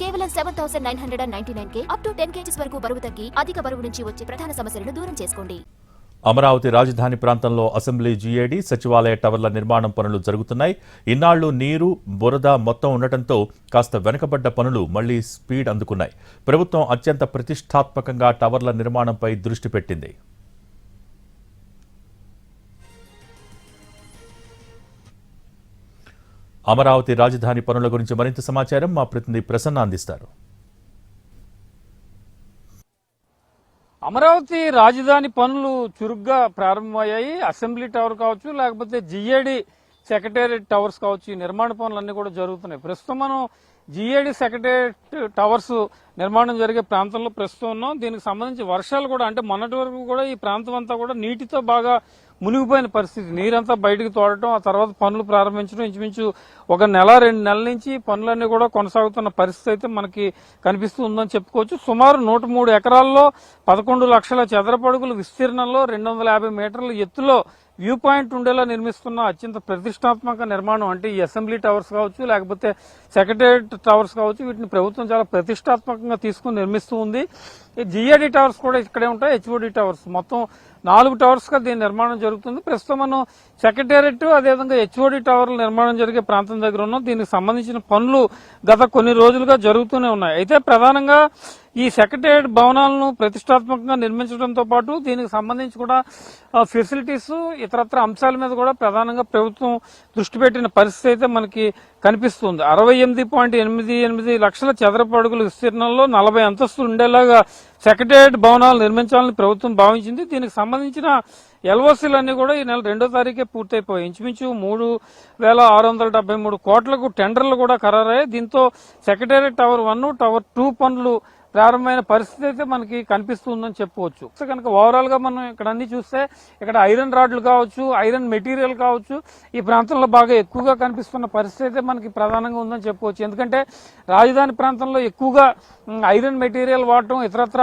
కేవలం 7,999K up to 10 kgs వరకు బరువు తగ్గి అధిక బరువు నుంచి వచ్చే ప్రధాన సమస్యలను దూరం చేసుకోండి. అమరావతి రాజధాని ప్రాంతంలో అసెంబ్లీ జీఏడీ సచివాలయ టవర్ల నిర్మాణం పనులు జరుగుతున్నాయి. ఇన్నాళ్లు నీరు బురద మొత్తం ఉండటంతో కాస్త వెనుకబడ్డ పనులు మళ్లీ స్పీడ్ అందుకున్నాయి. ప్రభుత్వం అత్యంత ప్రతిష్టాత్మకంగా టవర్ల నిర్మాణంపై దృష్టి పెట్టింది. అమరావతి రాజధాని పనుల గురించి మరింత సమాచారం మా ప్రతినిధి ప్రసన్న అందిస్తారు. అమరావతి రాజధాని పనులు చురుగ్గా ప్రారంభమయ్యాయి. అసెంబ్లీ టవర్ కావచ్చు, లేకపోతే జీఏడీ సెక్రటేరియట్ టవర్స్ కావచ్చు, ఈ నిర్మాణ పనులన్నీ కూడా జరుగుతున్నాయి. ప్రస్తుతం మనం జీఏడీ సెక్రటేరియట్ టవర్స్ నిర్మాణం జరిగే ప్రాంతంలో ప్రస్తుతం ఉన్నాం. దీనికి సంబంధించి వర్షాలు కూడా అంటే మొన్నటి వరకు కూడా ఈ ప్రాంతం అంతా కూడా నీటితో బాగా మునిగిపోయిన పరిస్థితి. నీరంతా బయటకు తోడటం, ఆ తర్వాత పనులు ప్రారంభించడం, ఇంచుమించు 1 నెల 2 నెలల నుంచి పనులన్నీ కూడా కొనసాగుతున్న పరిస్థితి అయితే మనకి కనిపిస్తూ ఉందని చెప్పుకోవచ్చు. సుమారు 103 ఎకరాల్లో 11 లక్షల చదరపు అడుగుల విస్తీర్ణంలో 250 మీటర్ల ఎత్తులో వ్యూ పాయింట్ ఉండేలా నిర్మిస్తున్న అత్యంత ప్రతిష్టాత్మక నిర్మాణం అంటే ఈ అసెంబ్లీ టవర్స్ కావచ్చు, లేకపోతే సెక్రటేరియట్ టవర్స్ కావచ్చు, వీటిని ప్రభుత్వం చాలా ప్రతిష్టాత్మకంగా తీసుకుని నిర్మిస్తూ ఉంది. ఈ జీఏడీ టవర్స్ కూడా ఇక్కడే ఉంటాయి. హెచ్ఓడి టవర్స్ మొత్తం 4 టవర్స్ గా దీని నిర్మాణం జరుగుతుంది. ప్రస్తుతం మనం సెక్రటేరియట్ అదేవిధంగా హెచ్ఓడి టవర్ల నిర్మాణం జరిగే ప్రాంతం దగ్గర ఉన్నాం. దీనికి సంబంధించిన పనులు గత కొన్ని రోజులుగా జరుగుతూనే ఉన్నాయి. అయితే ప్రధానంగా ఈ సెక్రటేరియట్ భవనాలను ప్రతిష్టాత్మకంగా నిర్మించడంతో పాటు దీనికి సంబంధించి కూడా ఫెసిలిటీస్ ఇతరత్ర అంశాల మీద కూడా ప్రధానంగా ప్రభుత్వం దృష్టి పెట్టిన పరిస్థితి అయితే మనకి కనిపిస్తుంది. 68.88 లక్షల చదరపు అడుగుల విస్తీర్ణంలో 40 అంతస్తులు ఉండేలాగా సెక్రటేరియట్ భవనాలు నిర్మించాలని ప్రభుత్వం భావించింది. దీనికి సంబంధించిన ఎల్ఓసీలన్నీ కూడా ఈ నెల 2వ తారీఖే పూర్తయిపోయాయి. ఇంచుమించు 3,673 కోట్లకు టెండర్లు కూడా ఖరారయ్యాయి. దీంతో సెక్రటేరియట్ టవర్ 1, టవర్ 2 పనులు ప్రారంభమైన పరిస్థితి అయితే మనకి కనిపిస్తుందని చెప్పుకోవచ్చు. కనుక ఓవరాల్ గా మనం ఇక్కడ అన్ని చూస్తే ఇక్కడ ఐరన్ రాడ్లు కావచ్చు, ఐరన్ మెటీరియల్ కావచ్చు, ఈ ప్రాంతంలో బాగా ఎక్కువగా కనిపిస్తున్న పరిస్థితి అయితే మనకి ప్రధానంగా ఉందని చెప్పుకోవచ్చు. ఎందుకంటే రాజధాని ప్రాంతంలో ఎక్కువగా ఐరన్ మెటీరియల్ వాడటం, ఇతరత్ర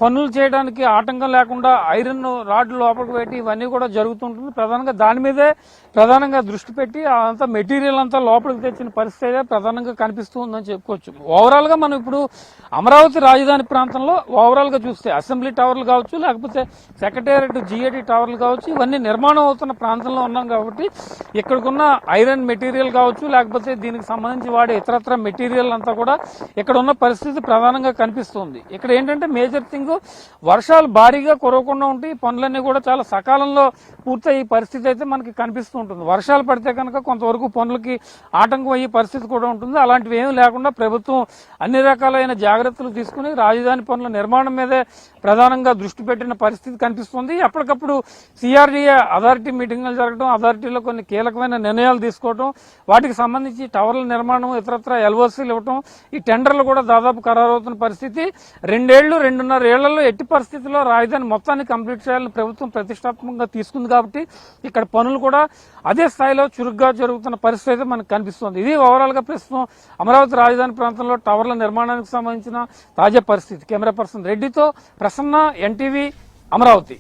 పనులు చేయడానికి ఆటంకం లేకుండా ఐరన్ రాడ్లు లోపలికి పెట్టి ఇవన్నీ కూడా జరుగుతుంటుంది. ప్రధానంగా దాని మీదే ప్రధానంగా దృష్టి పెట్టి అంతా మెటీరియల్ అంతా లోపలికి తెచ్చిన పరిస్థితి ప్రధానంగా కనిపిస్తూ ఉందని చెప్పుకోవచ్చు. ఓవరాల్ గా మనం ఇప్పుడు అమరావతి రాజధాని ప్రాంతంలో ఓవరాల్ గా చూస్తే అసెంబ్లీ టవర్లు కావచ్చు, లేకపోతే సెక్రటేరియట్ జీఏడీ టవర్లు కావచ్చు, ఇవన్నీ నిర్మాణం అవుతున్న ప్రాంతంలో ఉన్నాం కాబట్టి ఇక్కడికున్న ఐరన్ మెటీరియల్ కావచ్చు, లేకపోతే దీనికి సంబంధించి వాడే ఇతరత్ర మెటీరియల్ అంతా కూడా ఇక్కడ ఉన్న పరిస్థితి ప్రధానంగా కనిపిస్తుంది. ఇక్కడ ఏంటంటే మేజర్ థింగ్ వర్షాలు భారీగా కురవకుండా ఉంటే ఈ పనులన్నీ కూడా చాలా సకాలంలో పూర్తయ్యే పరిస్థితి అయితే మనకి కనిపిస్తూ ఉంటుంది. వర్షాలు పడితే కనుక కొంతవరకు పనులకి ఆటంకం అయ్యే పరిస్థితి కూడా ఉంటుంది. అలాంటివి ఏమీ లేకుండా ప్రభుత్వం అన్ని రకాలైన జాగ్రత్తలు తీసుకుని రాజధాని పనుల నిర్మాణం మీదే ప్రధానంగా దృష్టి పెట్టిన పరిస్థితి కనిపిస్తుంది. ఎప్పటికప్పుడు సిఆర్డీఏ అథారిటీ మీటింగ్లు జరగడం, అథారిటీలో కొన్ని కీలకమైన నిర్ణయాలు తీసుకోవడం, వాటికి సంబంధించి టవర్ల నిర్మాణం, ఇతరత్ర ఎల్ఓసీలు ఇవ్వడం, ఈ టెండర్లు కూడా దాదాపు ఖరారవుతున్న పరిస్థితి. 2.5 ఏళ్లలో ఎట్టి పరిస్థితుల్లో రాజధాని మొత్తాన్ని కంప్లీట్ చేయాలని ప్రభుత్వం ప్రతిష్టాత్మకంగా తీసుకుంది కాబట్టి ఇక్కడ పనులు కూడా అదే స్థాయిలో చురుగ్గా జరుగుతున్న పరిస్థితి మనకు కనిపిస్తుంది. ఇది ఓవరాల్ గా ప్రస్తుతం అమరావతి రాజధాని ప్రాంతంలో టవర్ల నిర్మాణానికి సంబంధించిన తాజా పరిస్థితి. కెమెరా పర్సన్ రెడ్డితో ప్రసన్న, ఎన్టీవీ, అమరావతి.